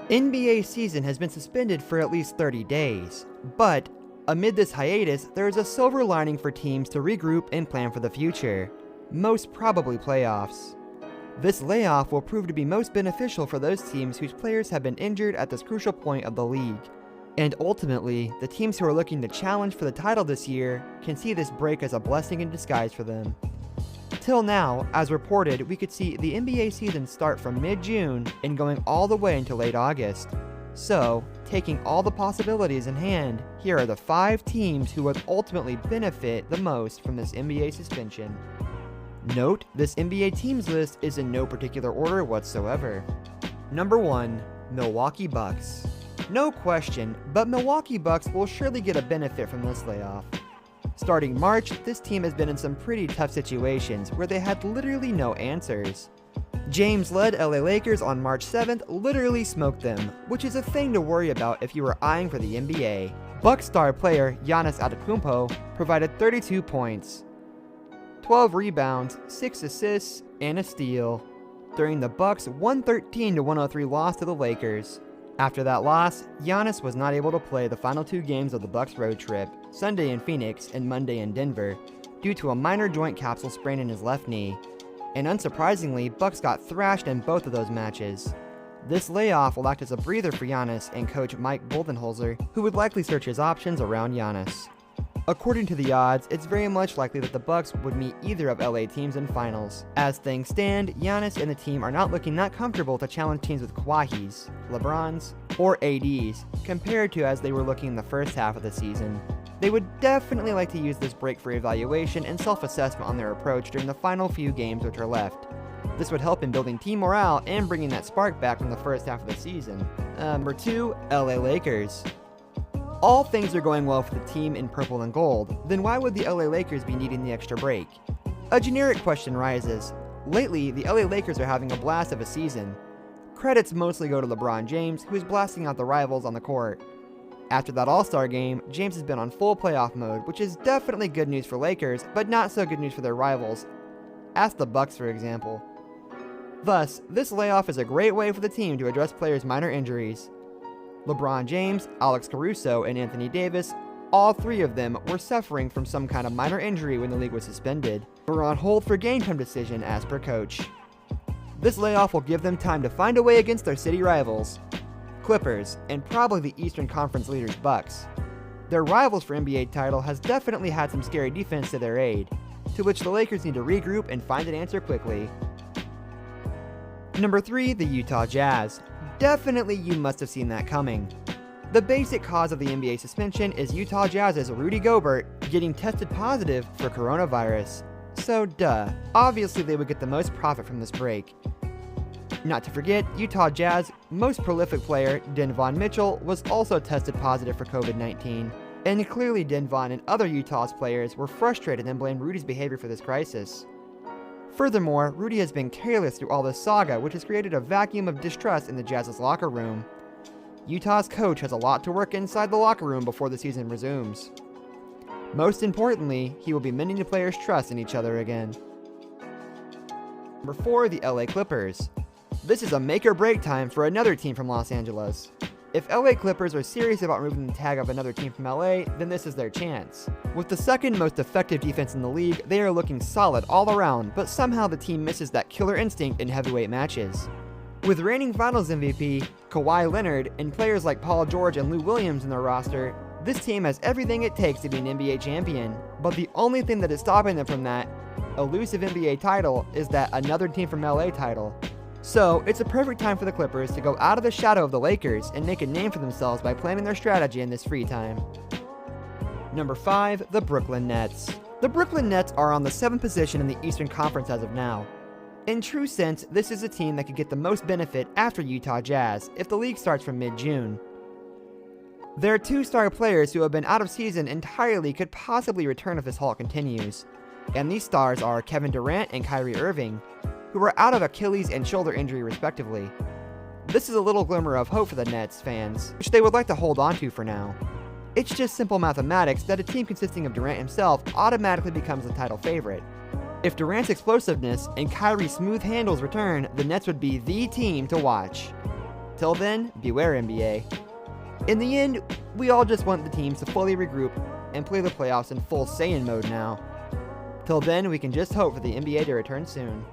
NBA season has been suspended for at least 30 days, but amid this hiatus, there is a silver lining for teams to regroup and plan for the future, most probably playoffs. This layoff will prove to be most beneficial for those teams whose players have been injured at this crucial point of the league. And ultimately, the teams who are looking to challenge for the title this year can see this break as a blessing in disguise for them. Till now, as reported, we could see the NBA season start from mid-June and going all the way into late August. So, taking all the possibilities in hand, here are the 5 teams who would ultimately benefit the most from this NBA suspension. Note, this NBA teams list is in no particular order whatsoever. Number 1, Milwaukee Bucks. No question, but Milwaukee Bucks will surely get a benefit from this layoff. Starting March, this team has been in some pretty tough situations where they had literally no answers. James-led LA Lakers on March 7th literally smoked them, which is a thing to worry about if you were eyeing for the NBA. Bucks star player Giannis Antetokounmpo provided 32 points, 12 rebounds, 6 assists, and a steal during the Bucks' 113-103 loss to the Lakers. After that loss, Giannis was not able to play the final 2 games of the Bucks road trip, Sunday in Phoenix and Monday in Denver, due to a minor joint capsule sprain in his left knee. And unsurprisingly, Bucks got thrashed in both of those matches. This layoff will act as a breather for Giannis and coach Mike Budenholzer, who would likely search his options around Giannis. According to the odds, it's very much likely that the Bucks would meet either of LA teams in finals. As things stand, Giannis and the team are not looking that comfortable to challenge teams with Kawhis, LeBrons, or ADs, compared to as they were looking in the first half of the season. They would definitely like to use this break for evaluation and self-assessment on their approach during the final few games which are left. This would help in building team morale and bringing that spark back from the first half of the season. Number 2, LA Lakers. All things are going well for the team in purple and gold, then why would the LA Lakers be needing the extra break? A generic question rises. Lately, the LA Lakers are having a blast of a season. Credits mostly go to LeBron James, who is blasting out the rivals on the court. After that All-Star game, James has been on full playoff mode, which is definitely good news for Lakers, but not so good news for their rivals. Ask the Bucks, for example. Thus, this layoff is a great way for the team to address players' minor injuries. LeBron James, Alex Caruso, and Anthony Davis, all 3 of them were suffering from some kind of minor injury when the league was suspended. They were on hold for game time decision as per coach. This layoff will give them time to find a way against their city rivals, Clippers, and probably the Eastern Conference leaders Bucks. Their rivals for NBA title has definitely had some scary defense to their aid, to which the Lakers need to regroup and find an answer quickly. Number 3, the Utah Jazz. Definitely you must have seen that coming. The basic cause of the NBA suspension is Utah Jazz's Rudy Gobert getting tested positive for coronavirus. So duh, obviously they would get the most profit from this break. Not to forget, Utah Jazz most prolific player Donovan Mitchell was also tested positive for COVID-19, and clearly Donovan and other Utah's players were frustrated and blamed Rudy's behavior for this crisis. Furthermore, Rudy has been careless through all this saga, which has created a vacuum of distrust in the Jazz's locker room. Utah's coach has a lot to work inside the locker room before the season resumes. Most importantly, he will be mending the players' trust in each other again. Number 4, the LA Clippers. This is a make-or-break time for another team from Los Angeles. If LA Clippers are serious about removing the tag of another team from LA, then this is their chance. With the second most effective defense in the league, they are looking solid all around, but somehow the team misses that killer instinct in heavyweight matches. With reigning Finals MVP, Kawhi Leonard, and players like Paul George and Lou Williams in their roster, this team has everything it takes to be an NBA champion. But the only thing that is stopping them from that elusive NBA title is that another team from LA title. So, it's a perfect time for the Clippers to go out of the shadow of the Lakers and make a name for themselves by planning their strategy in this free time. Number 5, the Brooklyn Nets. The Brooklyn Nets are on the 7th position in the Eastern Conference as of now. In true sense, this is a team that could get the most benefit after Utah Jazz if the league starts from mid-June. Their 2 star players who have been out of season entirely could possibly return if this halt continues, and these stars are Kevin Durant and Kyrie Irving, who are out of Achilles and shoulder injury respectively. This is a little glimmer of hope for the Nets fans, which they would like to hold on to for now. It's just simple mathematics that a team consisting of Durant himself automatically becomes the title favorite. If Durant's explosiveness and Kyrie's smooth handles return, the Nets would be the team to watch. Till then, beware NBA. In the end, we all just want the teams to fully regroup and play the playoffs in full Saiyan mode now. Till then, we can just hope for the NBA to return soon.